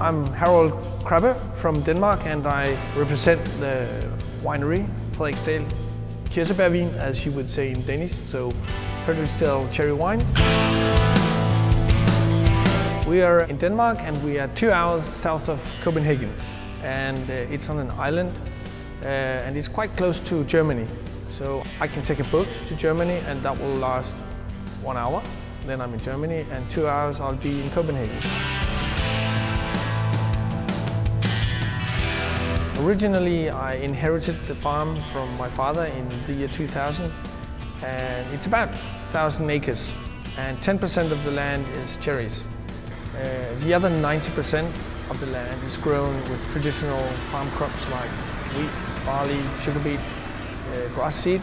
I'm Harald Krabbe from Denmark, and I represent the winery Frederiksdal Kirsebærvin, as you would say in Danish, so Frederiksdal cherry wine. We are in Denmark and we are 2 hours south of Copenhagen, and it's on an island and it's quite close to Germany. So I can take a boat to Germany and that will last 1 hour. Then I'm in Germany, and 2 hours I'll be in Copenhagen. Originally, I inherited the farm from my father in the year 2000, and it's about 1,000 acres, and 10% of the land is cherries. The other 90% of the land is grown with traditional farm crops like wheat, barley, sugar beet, grass seed.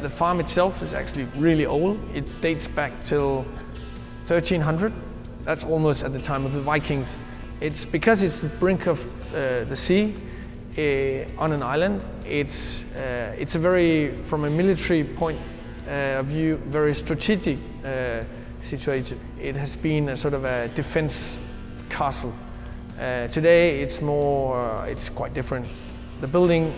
The farm itself is actually really old. It dates back till 1300. That's almost at the time of the Vikings. It's because it's the brink of the sea on an island. It's a very, from a military point of view, very strategic situation. It has been a sort of a defense castle. Today it's more, it's quite different. The building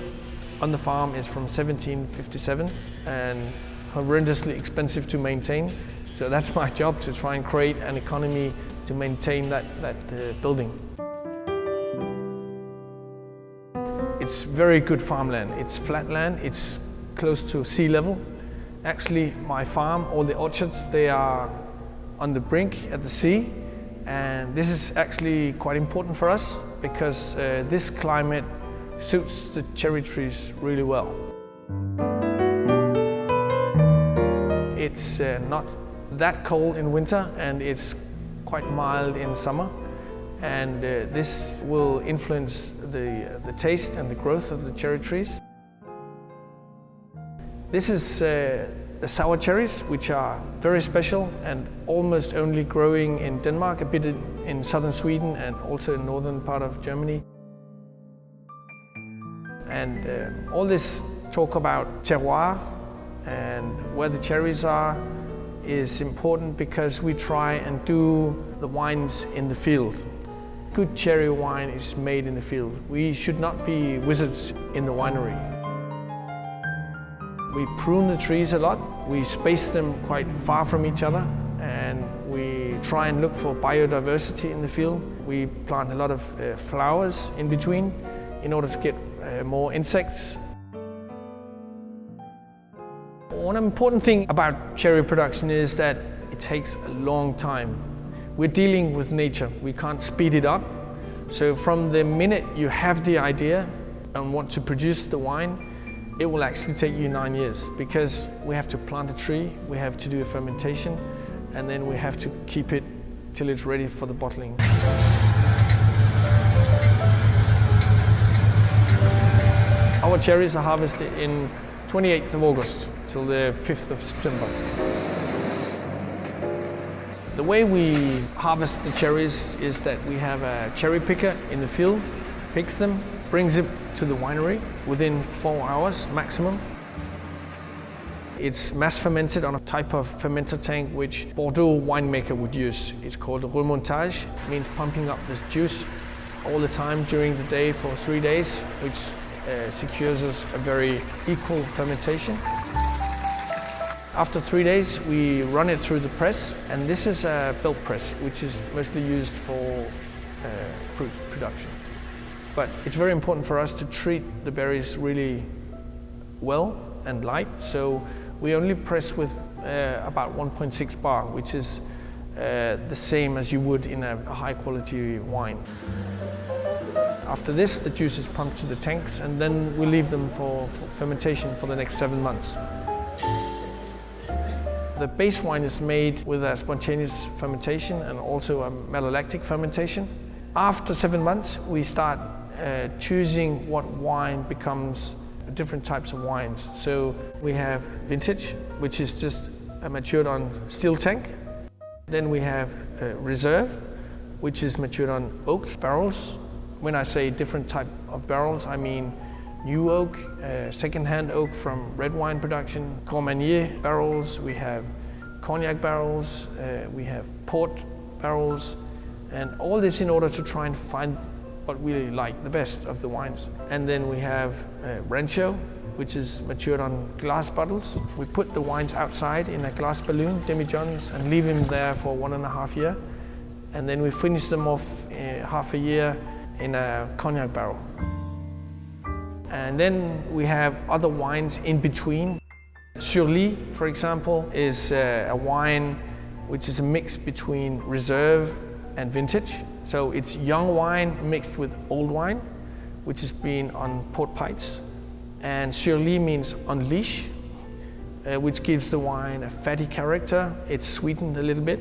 on the farm is from 1757 and horrendously expensive to maintain. So that's my job, to try and create an economy to maintain that building. It's very good farmland. It's flat land, it's close to sea level. Actually, my farm, all the orchards, they are on the brink at the sea. And this is actually quite important for us because this climate suits the cherry trees really well. It's not that cold in winter and it's quite mild in summer, and this will influence the taste and the growth of the cherry trees. This is the sour cherries, which are very special and almost only growing in Denmark, a bit in southern Sweden and also in northern part of Germany. And all this talk about terroir and where the cherries are is important because we try and do the wines in the field. Good cherry wine is made in the field. We should not be wizards in the winery. We prune the trees a lot. We space them quite far from each other, and we try and look for biodiversity in the field. We plant a lot of flowers in between in order to get more insects. One important thing about cherry production is that it takes a long time. We're dealing with nature. We can't speed it up. So from the minute you have the idea and want to produce the wine, it will actually take you 9 years, because we have to plant a tree, we have to do a fermentation, and then we have to keep it till it's ready for the bottling. Our cherries are harvested in 28th of August till the 5th of September. The way we harvest the cherries is that we have a cherry picker in the field, picks them, brings it to the winery within 4 hours maximum. It's mass fermented on a type of fermenter tank which Bordeaux winemaker would use. It's called remontage. It means pumping up this juice all the time during the day for 3 days, which secures us a very equal fermentation. After 3 days, we run it through the press, and this is a belt press, which is mostly used for fruit production. But it's very important for us to treat the berries really well and light, so we only press with about 1.6 bar, which is the same as you would in a high quality wine. After this, the juice is pumped to the tanks, and then we leave them for fermentation for the next 7 months. The base wine is made with a spontaneous fermentation and also a malolactic fermentation. After 7 months, we start choosing what wine becomes different types of wines. So we have vintage, which is just matured on steel tank. Then we have reserve, which is matured on oak barrels. When I say different type of barrels, I mean new oak, second-hand oak from red wine production, Cormagnier barrels, we have cognac barrels, we have port barrels, and all this in order to try and find what we like the best of the wines. And then we have Rancho, which is matured on glass bottles. We put the wines outside in a glass balloon, demijohns, and leave them there for 1.5 years. And then we finish them off half a year in a cognac barrel. And then we have other wines in between. Cherries, for example, is a wine which is a mix between reserve and vintage. So it's young wine mixed with old wine, which has been on port pikes. And Cherries means unleash, which gives the wine a fatty character. It's sweetened a little bit.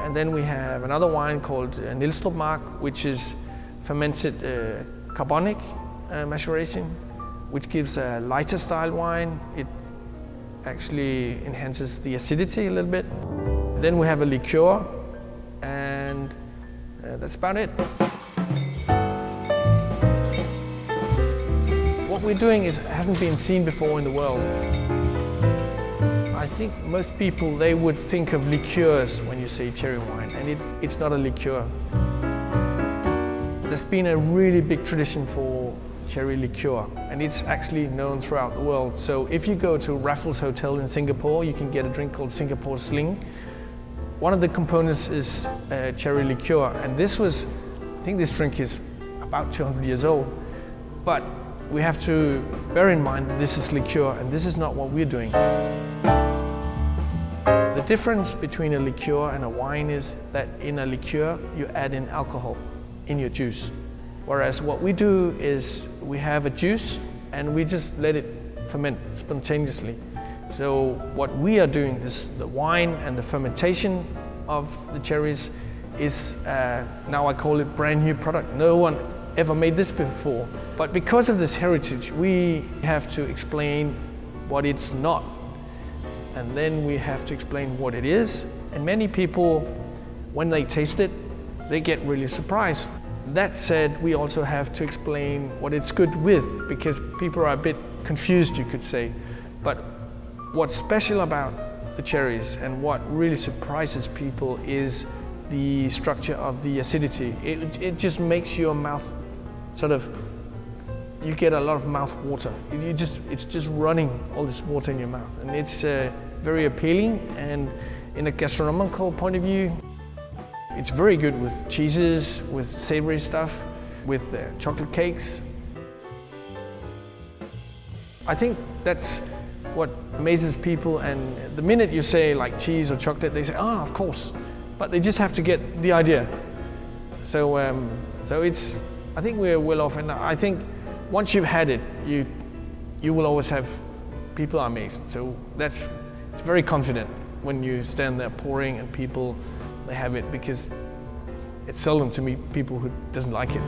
And then we have another wine called Nielstrup Mark, which is fermented carbonic maturation, which gives a lighter style wine. It actually enhances the acidity a little bit. Then we have a liqueur, and that's about it. What we're doing hasn't been seen before in the world. I think most people, they would think of liqueurs when you say cherry wine, and it's not a liqueur. There's been a really big tradition for cherry liqueur, and it's actually known throughout the world. So if you go to Raffles Hotel in Singapore, you can get a drink called Singapore Sling. One of the components is cherry liqueur, and I think this drink is about 200 years old. But we have to bear in mind that this is liqueur, and this is not what we're doing. The difference between a liqueur and a wine is that in a liqueur, you add in alcohol in your juice. Whereas what we do is we have a juice and we just let it ferment spontaneously. So what we are doing, the wine and the fermentation of the cherries is, now I call it brand new product. No one ever made this before. But because of this heritage, we have to explain what it's not. And then we have to explain what it is. And many people, when they taste it, they get really surprised. That said, we also have to explain what it's good with, because people are a bit confused, you could say. But what's special about the cherries and what really surprises people is the structure of the acidity. It just makes your mouth you get a lot of mouth water. It's just running all this water in your mouth, and it's very appealing. And in a gastronomical point of view, it's very good with cheeses, with savory stuff, with chocolate cakes. I think that's what amazes people, and the minute you say like cheese or chocolate, they say, "Ah, of course," but they just have to get the idea. So I think we're well off, and I think once you've had it, you will always have people are amazed. So it's very confident when you stand there pouring and people, they have it, because it's seldom to meet people who doesn't like it.